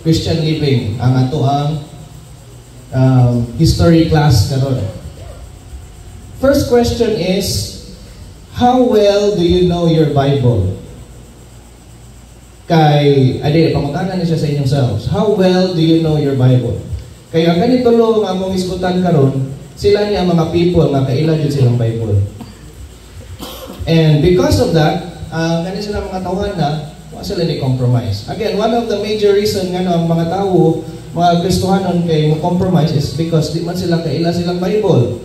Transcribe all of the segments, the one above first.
Christian living ang ato ang history class karon. First question is, how well do you know your Bible? Kay, pangutanan niya siya sa inyong selves. How well do you know your Bible? Kaya ang ganito lo nga mong iskutan karon, sila niya mga people nga kaila jud silang Bible. And because of that, ganito sila mga tawhan na wa sila ni compromise. Again, one of the major reason nga ang mga tao, mga Kristohanon kay mo compromise is because di man sila kaila silang Bible.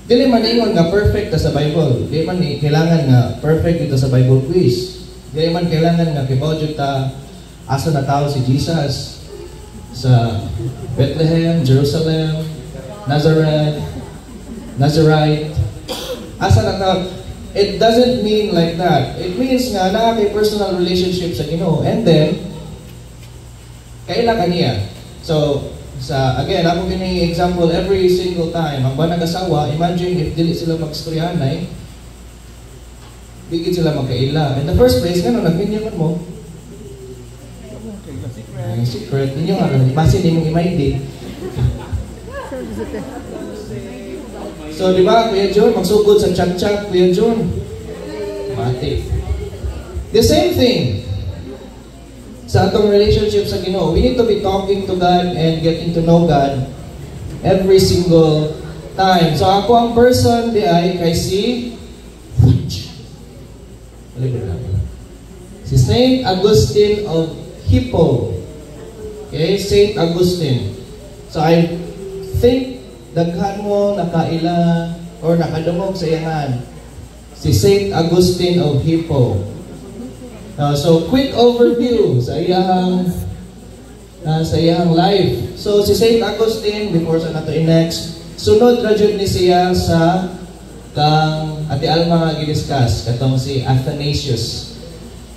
Dili man ingon nga perfect ta sa Bible. Dili man kailangan nga perfect ito sa Bible quiz. Dili man kailangan nga kibaw jud ta asa na tao si Jesus sa Bethlehem, Jerusalem, Nazareth. Asa na tao. It doesn't mean like that. It means nga na kay personal relationship sa Ginoo, and then kaila kaniya. So again, ako gini example every single time. Ang banag asawa, imagine if dili sila magstoryanay, bigid sila magkaila. In the first place, ngano nagminyaman mo? Secret. Ninyo nga, base ni mong imaindi. So, di ba, Kuya John, magsugod sa chat-chat, Kuya John. Mati. The same thing sa atong relationship sa Ginoo. We need to be talking to God and getting to know God every single time. So ako ang person di ay kay si Saint Augustine of Hippo. Okay, Saint Augustine. So I think daghan mo nakaila or nakadungog sa iyangan si Saint Augustine of Hippo. So quick overview sa iyang life. So si Saint Augustine, before sa nato next, sunod ra jud ni siya sa kang Ate Alma nga gidiscuss katong si Athanasius.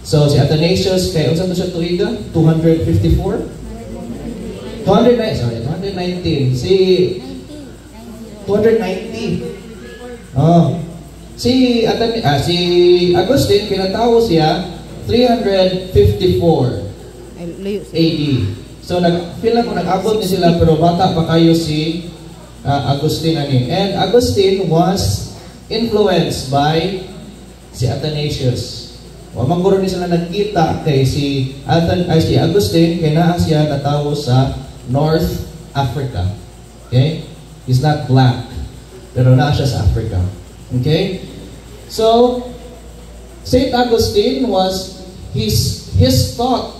So si Athanasius kay unsa to siya tuiga? 254? 219. Si 290. Si Augustine pinatawo siya 354 AD. So feel na ko nag-abot ni sila pero bata pa kayo si Augustine ani. And Augustine was influenced by si Athanasius. Wa man guro ni sila nagkita kay si Augustine kay naa siya natawo sa North Africa. Okay? He's not black, pero naa siya sa Africa. Okay? So Saint Augustine was his thought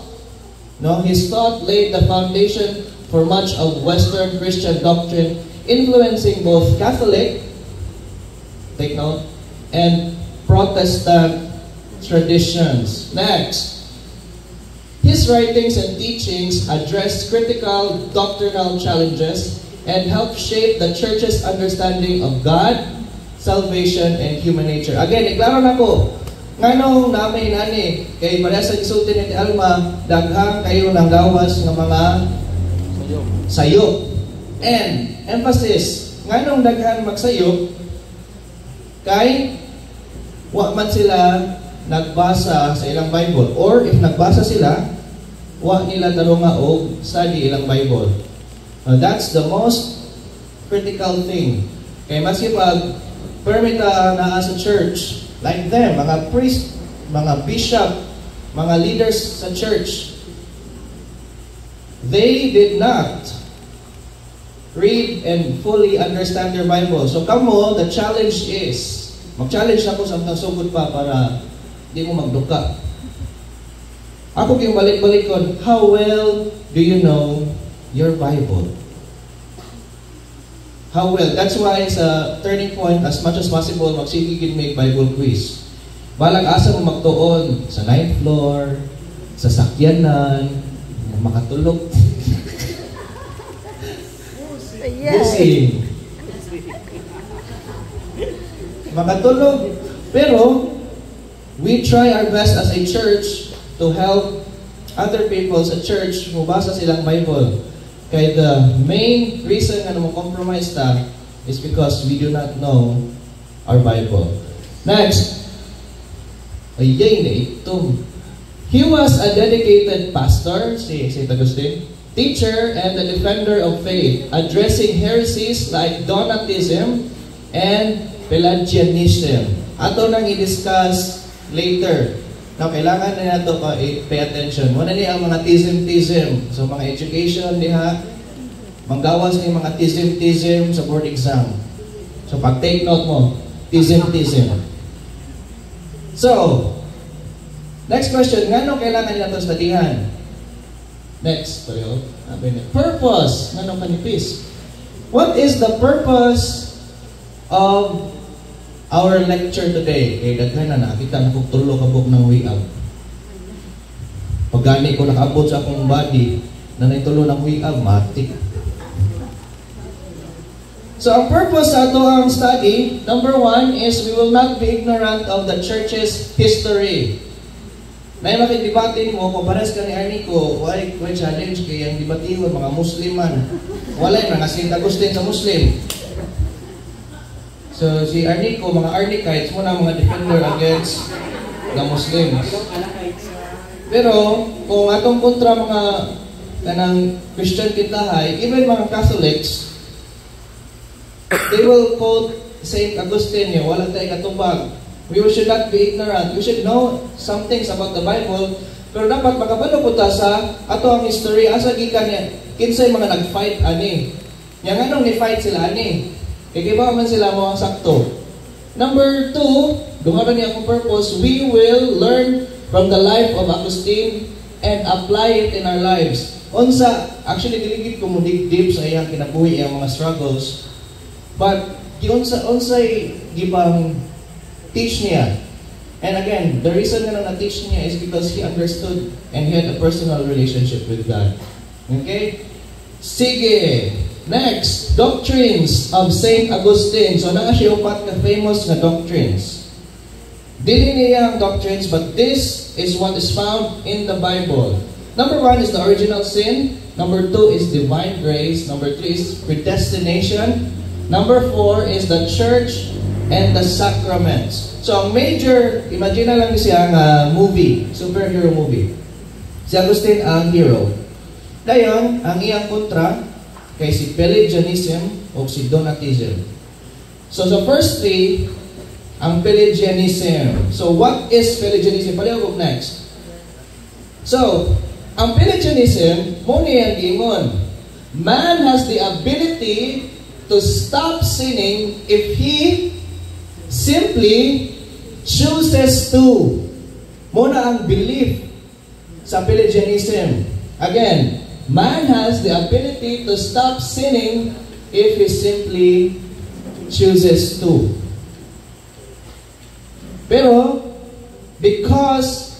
laid the foundation for much of Western Christian doctrine, influencing both Catholic, take note, and Protestant traditions. Next, his writings and teachings address critical doctrinal challenges and help shape the Church's understanding of God, salvation, and human nature. Again, iklaro na ko, nganong namin ani, kay pareha sa gisulti ni Alma, daghang kayo ng gawas ng mga sayop. And, emphasis, nganong daghan magsayop, kay wa man sila nagbasa sa ilang Bible. Or, if nagbasa sila, wa nila tarunga o study ilang Bible. That's the most critical thing. Kay maski pag permita na sa church, like them, mga priest, mga bishop, mga leaders sa church, they did not read and fully understand their Bible. So kamo, the challenge is, mag-challenge ako sa mga sugod pa para di mo magduka. Ako yung balik-balikon, how well do you know your Bible? How well? That's why sa turning point, as much as possible, magsigigil may Bible quiz. Balag asa mo magtuon sa 9th floor, sa sakyanan, makatulog. Busing. Makatulog. Pero, we try our best as a church to help other people sa church mabasa silang Bible. Kaya the main reason na mo-compromise ta is because we do not know our Bible. Next, ayay na itong He was a dedicated pastor, si St. Augustine, teacher, and a defender of faith, addressing heresies like Donatism and Pelagianism. Ato nang i-discuss later. Now, kailangan na nato pay attention. Muna niya ang mga tism-tism. So, mga education diha, manggawas ni mga tism-tism sa board exam. So, pag-take note mo, tism-tism. So, next question, ngano kailangan nila ito studihan? Next, purpose, ngano kanipis? What is the purpose of our lecture today? Eh, daghan na nakita na kong tulo kabog ng way up. Pag gani ko nakaabot sa akong body, na naitulo ng way up, matik. So, ang purpose sa ito ang study, number 1 is we will not be ignorant of the church's history. Na yung makitibatin mo, kung pares ka ni Arnico, why challenge kayo ang dibatiwan, mga Musliman. Wala yung mga St. Augustine sa Muslim. So, si Arnico, mga Arnikites, muna mga defender against the Muslims. Pero, kung atong kontra mga kanang Christian kitahay, even mga Catholics, they will quote St. Augustine, wala tayo katubag. We should not be ignorant. We should know some things about the Bible. Pero dapat makabalo po ta sa ato ang history. Asa gikan niya, kinsay mga nag-fight ani. Yang anong ni-fight sila ani. Ikiba man sila mo ang sakto. Number 2, dumaran niya akong purpose, we will learn from the life of Augustine and apply it in our lives. Unsa, actually diligid ko mo dig-deep sa iyang kinabuhi, iyang mga struggles. But, unsay gibang teach niya. And again, the reason nga na-teach niya is because he understood and he had a personal relationship with God. Okay? Sige! Next, doctrines of St. Augustine. So, na siya upat ka famous na doctrines. Dili niya ang doctrines, but this is what is found in the Bible. Number 1 is the original sin. Number 2 is divine grace. Number 3 is predestination. Number 4 is the church and the sacraments. So, ang major, imagine na lang siya ang movie, superhero movie. Si Augustine ang hero. Dayon, ang iyang kontra, kay si Pelagianism o si Donatism. So, the first 3, ang Pelagianism. So, what is Pelagianism? Palihog next. So, ang Pelagianism, muna yung gingon, man has the ability to stop sinning if he simply chooses to. Muna ang belief sa Pelagianism. Again, man has the ability to stop sinning if he simply chooses to. Pero, because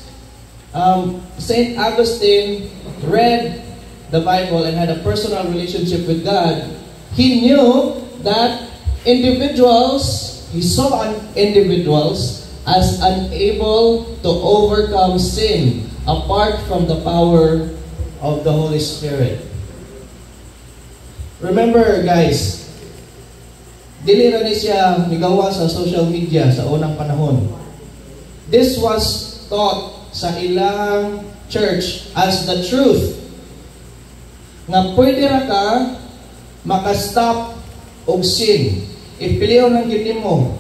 St. Augustine read the Bible and had a personal relationship with God, he knew that he saw individuals as unable to overcome sin apart from the power of the Holy Spirit. Remember, guys, dili ra ni siya migawa sa social media sa unang panahon. This was taught sa ilang church as the truth. Nga pwede ra ka makastop og sin. If piliyon ng gini mo.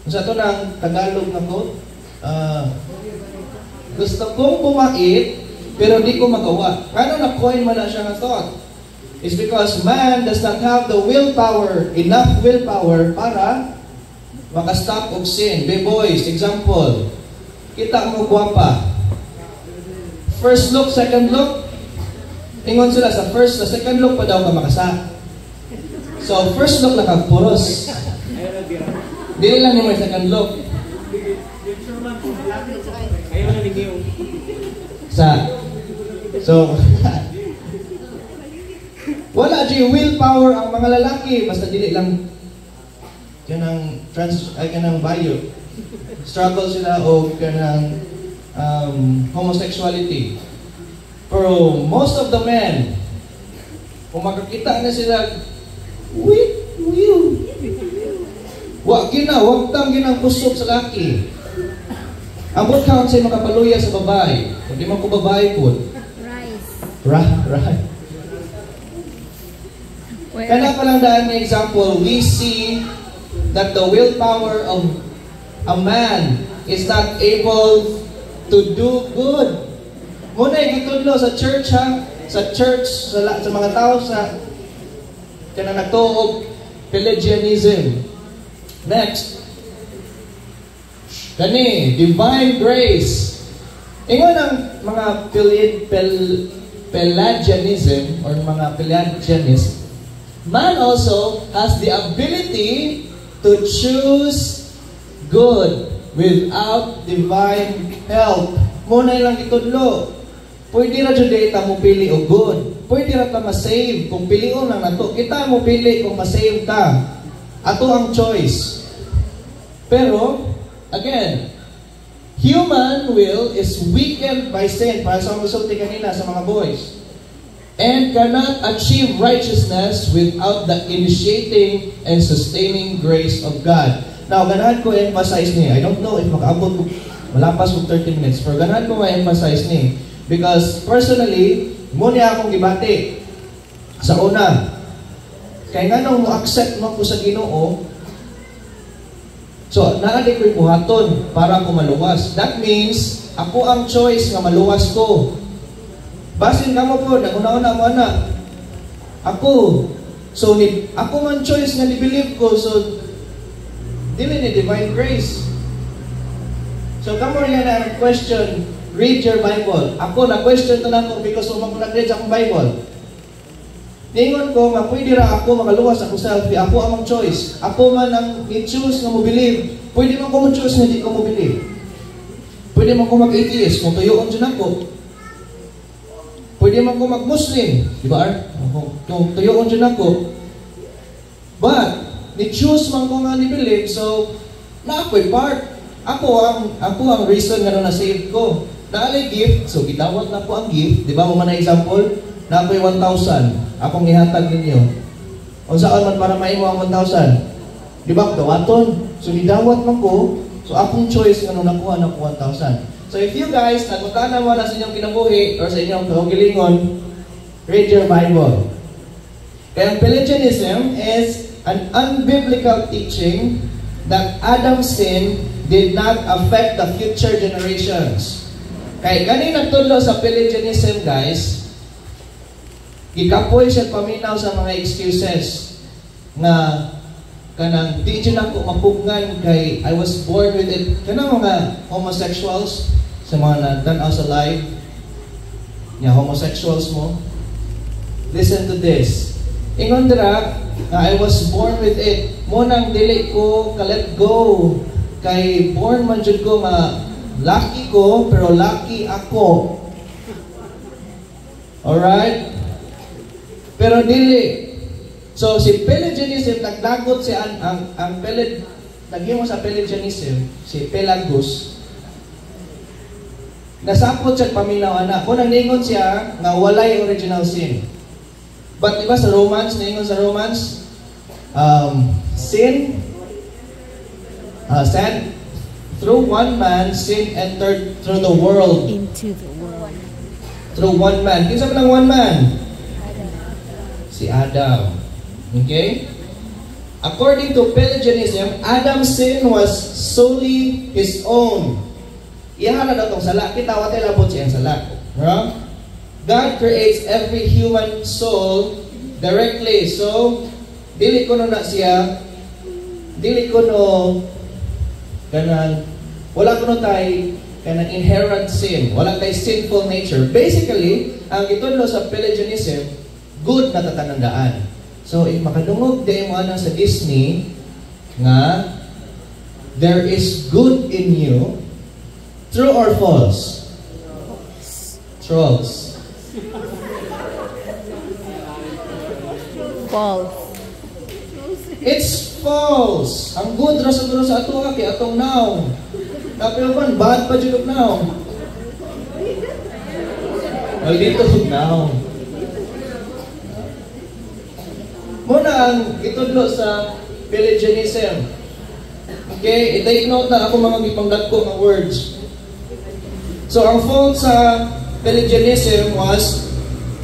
Sa ito ng Tagalog na quote, gusto kong bumait, pero di ko magawa. Kano na-coin man na siya nga thought? It's because man does not have the enough willpower para makastop og sin. Be boys, example, kita mo guwapa. First look, second look, ingon sila sa first, sa second look pa daw ka makasa. So, first look lang puros. Dili lang ni mo second look. So, wala di willpower ang mga lalaki, basta dili lang kanang bayo. Struggle sila o kanang homosexuality. Pero most of the men, kung makakita na sila, wag ginang kusog sa laki. Ambot ka unsay makapaluya sa babae. Kung di man ko babae po. Rice. Right. Kana pa lang daan ng example, we see that the willpower of a man is not able to do good. Muna gitudlo sa church ha, sa church, sa mga tao sa kana nagtuog Pelagianism. Next. Kani, divine grace. Ingon ang mga Pelagianism or mga Pelagianists, man also has the ability to choose good without divine help. Muna lang itudlo. Pwede ra jud ta mo pili og good. Pwede ra ta ma-save kung pilion lang nato. Kita mo pili kung ma-save ka. Ato ang choice. Pero again, human will is weakened by sin. Para sa mga kanina sa mga boys. And cannot achieve righteousness without the initiating and sustaining grace of God. Now, ganahan ko emphasize ni. I don't know if makaabot ko, malapas ko 30 minutes, pero ganahan ko ma-emphasize ni. Because personally, muna akong gibati. Sa una, kaya nga nung mo-accept mo ko sa Ginoo, so, naadi ko'y buhaton para ako maluwas. That means, ako ang choice nga maluwas ko. Basin ka mo po, naguna-una mo na. Ako. So, ako man choice nga ni-believe ko. So, dili ni divine grace. So, kamo rin na question, read your Bible. Ako, na-question to na ko because umang ko nag-read sa akong Bible. Ningon ko, pwede ra ako makaluwas ako selfie. Ako amang choice. Ako man ang ni-choose nga mo believe. Pwede man ko mo choose nga di ko mo believe. Pwede man ko mag-atheist kung tuyoon dyan ako. Pwede man ko mag-Muslim. Diba? Kung tuyoon dyan ako. But, ni-choose man ko nga ni-believe. So, na ako'y part. Ako ang reason nga na save ko. Naalay gift. So, gidawat na ko ang gift. Diba mo man na example? Na ako'y 1,000. Akong ihatag ninyo. O saan man para maimo ang 1,000? Di ba? Dawaton. So, nidawat man ko. So, akong choice nga nung nakuha na ko 1,000. So, if you guys, nagmutana mo na sa inyong kinabuhi or sa inyong kahugilingon, read your Bible. Kaya ang Pelagianism is an unbiblical teaching that Adam's sin did not affect the future generations. Kaya kanina tulo sa Pelagianism, guys, ikapoy siya paminaw sa mga excuses na kanang di dyan ako mapugnan kay I was born with it. Kanang mga homosexuals sa mga natanaw sa live niya, homosexuals mo, listen to this. Ingon dira na I was born with it. Munang dili ko ka-let go kay born man jud ko lucky ko pero lucky ako. Alright? Pero dili. So, si Pelagianism, nagdagot si naghimo sa Pelagianism, si Pelagus, nasapot siya paminaw anak. Kung ningon siya, nga walay original sin. But diba sa Romans, ningon sa Romans, sin, said, through one man, sin entered through the world. Into the world. Through one man. Kinsa man ang one man? Si Adam. Okay? According to Pelagianism, Adam's sin was solely his own. Iyahan na itong sala. Kita watay labot siya ang sala. Right? God creates every human soul directly. So, dili ko na siya, dili ko no kanang, wala ko no tay kanang inherent sin. Wala tay sinful nature. Basically, ang itudlo sa Pelagianism, good na tatanandaan. So, if makadungog din mo sa Disney nga there is good in you, true or false? Trolls. False. It's false. Ang good ra sa ato ka kay atong now. Pero man bad pa jud now. Ay dito now. Muna ang itudlo sa Pelagianism. Okay, i-take note na ako mga gipangdat ko ng words. So ang fault sa Pelagianism was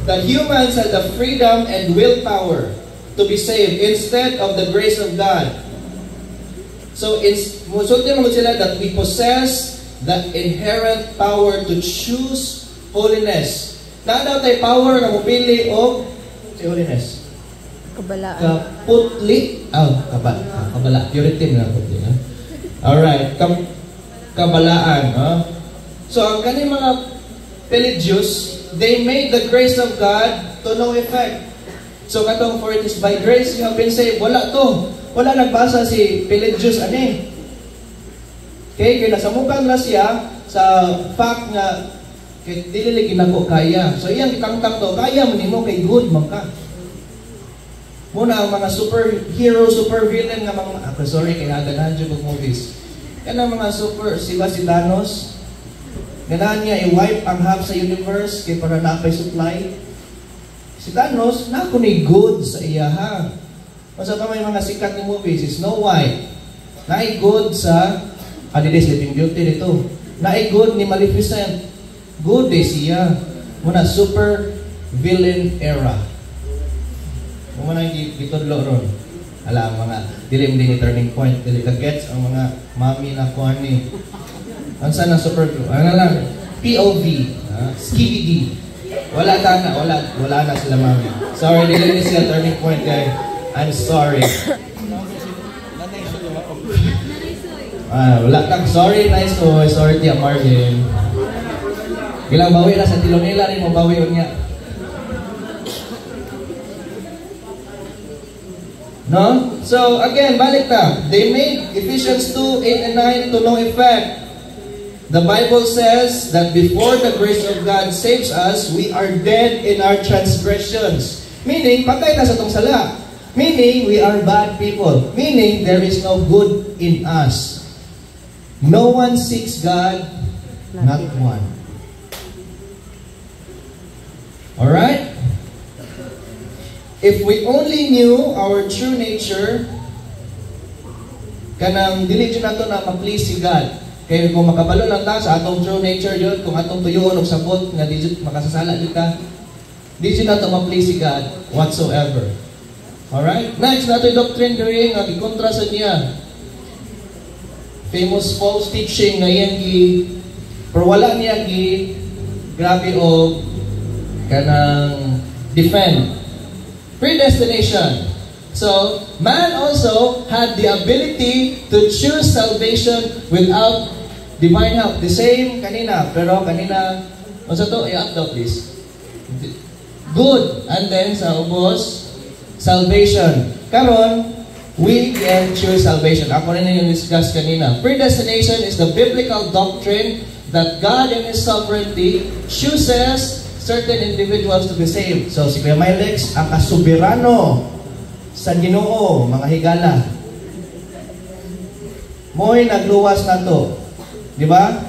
that humans had the freedom and willpower to be saved instead of the grace of God. So musulti mo sila that we possess the inherent power to choose holiness. Na daw tayo power na mupili o si holiness. Kabalaan. Kaputli. Kabala. Purity na putli. Alright. Kabalaan. So ang kanyang mga Pelagius, they made the grace of God to no effect. So katong for it is by grace you have been saved. Wala to. Wala nagbasa si Pelagius ani. Okay, kaya nasamukan na siya sa fact nga kay dili ginako kaya. So iyang gitangtang to, kaya man nimo kay good man ka. Muna ang mga superhero, supervillain nga mga sorry kay naganahan jud og movies. Yan ang mga super si Thanos. Ganahan niya i-wipe ang half sa universe kay para napay supply. Si Thanos na ko ni good sa iya ha. Masa pa may mga sikat na movies, si Snow White. Na-good sa Adidas Sleeping Beauty dito. Na-good ni Maleficent. Good day siya. Muna super villain era. Muna yung gitudlo ron. Alam, mga dilim din ni turning point. Dili ka gets ang mga mami na kuhan ni. Ang sana super glue. Ano lang? POV. Skibidi. Wala na sila mami. Sorry, dili ni sila turning point guy. I'm sorry. Wala kang sorry, nice boy. Sorry, Tia Marvin. Bilang bawi na sa Tilonela rin mo bawi yun niya. No? So, again, balik na. They made Ephesians 2, 8 and 9 to no effect. The Bible says that before the grace of God saves us, we are dead in our transgressions. Meaning, patay na sa tong sala. Meaning, we are bad people. Meaning, there is no good in us. No one seeks God, not one. Alright? If we only knew our true nature, kanang dili dyan nato na ma-please si God. Kaya kung makabalo lang ta sa atong true nature yun, kung atong tuyoon o sabot nga di makasasala dyan ka, di dyan nato ma-please si God whatsoever. Alright? Next, nato yung doctrine diri nga gikontra sa niya. Famous false teaching na yan pero wala niya grabe o kanang defend. Predestination. So, man also had the ability to choose salvation without divine help. The same kanina, pero kanina, what's to? I-up daw please. Good. And then sa ubos, salvation. Karon, we can choose salvation. Ako rin yung discuss kanina. Predestination is the biblical doctrine that God in His sovereignty chooses certain individuals to be saved. So, si Kuya Milex, ang kasubirano sa Ginoo, mga higala. Mo'y nagluwas na to. Di ba?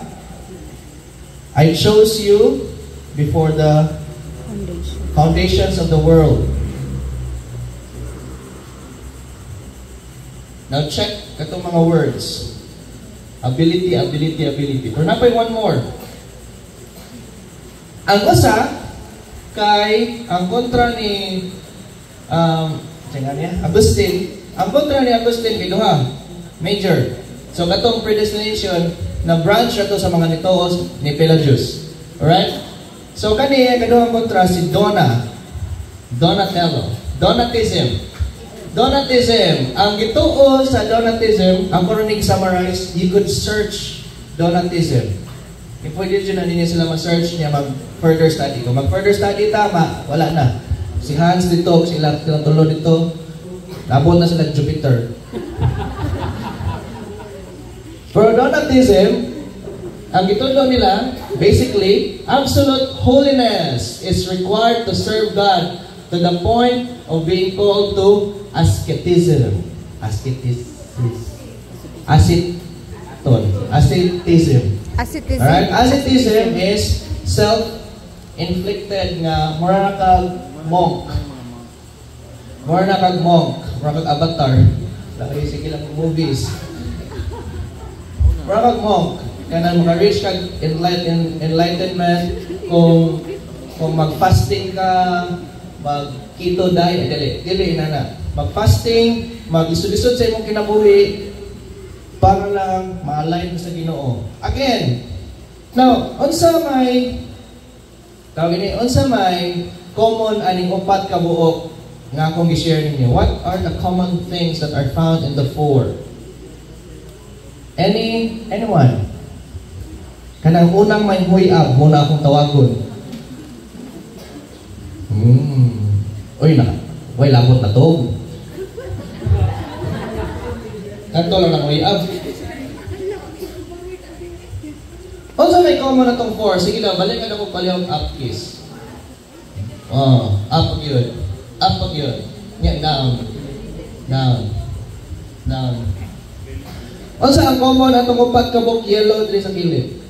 I chose you before the foundations of the world. Now check katong mga words. Ability, ability, ability. Pero napay one more. Ang usa kay ang kontra ni Agustin, ang kontra ni Agustin kay duha, major. So katong predestination na branch ato sa mga nitoos ni Pelagius. Alright? So kani kaduhang kontra si Donatello. Donatism. Ang gituo sa Donatism, ang koronig summarize, you could search Donatism. Pwede dyan na ninyo sila ma-search niya mag-further study. Kung mag-further study, tama, wala na. Si Hans dito, silang tulo dito, nabot na sila Jupiter. For Donatism, ang gitulo nila, basically, absolute holiness is required to serve God to the point of being called to asceticism. Alright? Asceticism is self-inflicted nga mura na kag monk. Mura na kag Avatar. Laki sige lang movies. Mura kag monk. kanang maka-reach kag enlightenment, kung mag-fasting ka, mag-keto diet, dili na. Mag-fasting, mag-isod-isod sa imong kinabuhi, para lang ma-align sa Ginoo. Again, now, unsa may common aning upat ka buok nga akong gi-share ninyo? What are the common things that are found in the four? Anyone? Kanang unang may huyab, muna akong tawagon. Uy, way labot na to. Kanto lang ng huyab. Also may common na tong four. Sige lang, balikan ako palihog up kiss. Up yun. Up yun. Yeah, down. Also ang common atong upat ka buok yellow diri sa kilid.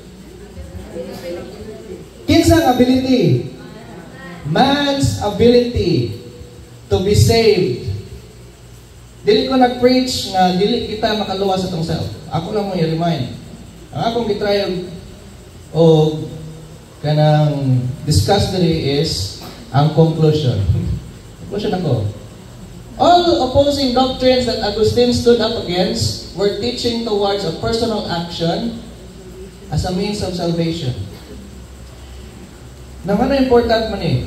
Kinsang ability? Man's ability to be saved. Dili ko nag-preach nga dili kita makaluwas sa tong self. Ako lang mo i-remind. Ang akong gitry o kanang discuss diri is ang conclusion. Conclusion ako. All opposing doctrines that Augustine stood up against were teaching towards a personal action as a means of salvation. Naman na important man eh.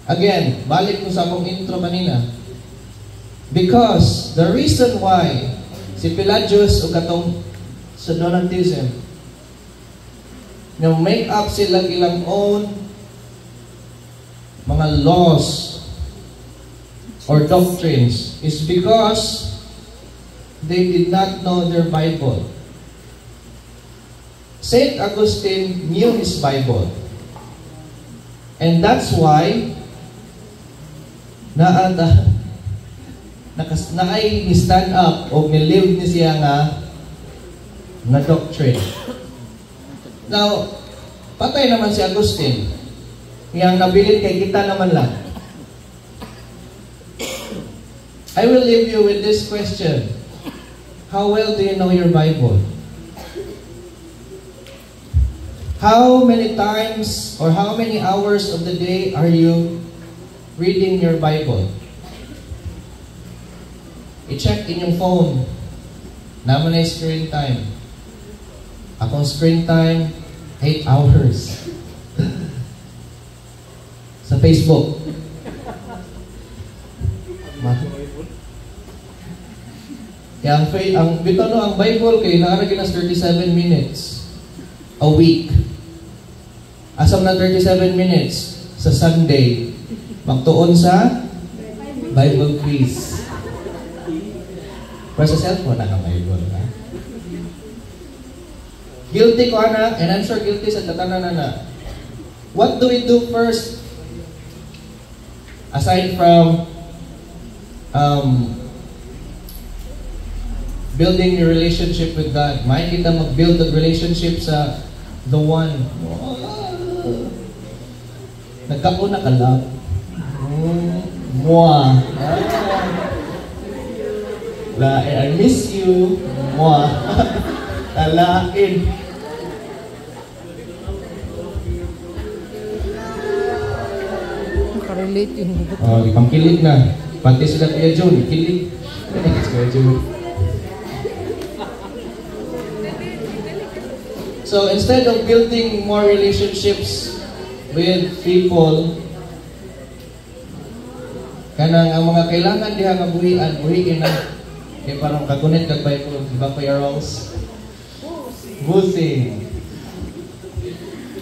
Again, balik ko sa akong intro kanina. Because the reason why si Pelagius o katong sa Donaticism na make up sila ilang own mga laws or doctrines is because they did not know their Bible. Saint Augustine knew his Bible. And that's why naay ni-stand up o ni-live ni siya nga doctrine. Now, patay naman si Augustine. Yang nabilin kay kita naman lang. I will leave you with this question. How well do you know your Bible? How many times or how many hours of the day are you reading your Bible? I-check in yung phone. Naman na screen time. Akong screen time, 8 hours. Sa Facebook. Ang Bible kay naaragin na 37 minutes a week. Asam na 37 minutes sa Sunday. Magtuon sa Bible quiz. Pero sa cellphone na Bible. Guilty ko ana, and I'm sure guilty sa tatanan na. What do we do first? Aside from building your relationship with God, may kita mag-build the relationship sa the one. Nagkauna ka lang. Mwah. I miss you. Mwah. Talain. Nakarelate yun. Ipang kilig na. Pati sila Kuya Jun, kilig. Kuya Jun. So instead of building more relationships with people, kanang ang mga kailangan diha nga buhiin na kay parang kagunit kag Bible, di ba Kuya Rolls? Busing.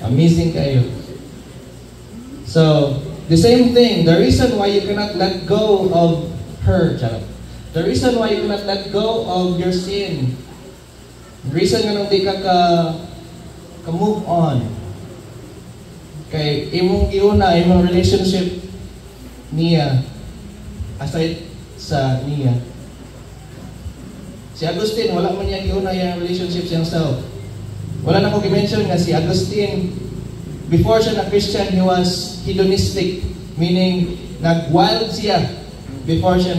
Amazing kayo. So, the same thing, the reason why you cannot let go of her, the reason why you cannot let go of your sin, the reason nga nung di ka move on, kay imong giuna, imong relationship niya, aside sa niya. Si Augustine, wala man niya giuna yung relationship siyang self. Wala na ko i-mention nga si Augustine, before siya na Christian, he was hedonistic, meaning nag-wild siya before siya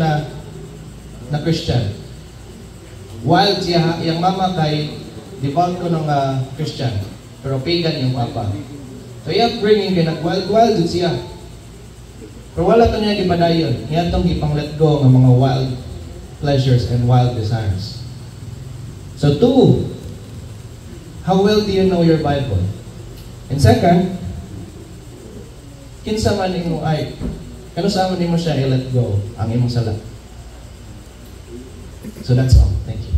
na Christian. Wild siya, yung mama kay devout ko ng Christian, pero pagan yung papa. So yung upbringing kay nag-wild siya. Pero wala to niya gipadayon. Yan itong ipang let go ng mga wild pleasures and wild desires. So 2, how well do you know your Bible? And second, kinsa man imo ay kano sa man nimo siya i-let go ang imong sala. So that's all. Thank you.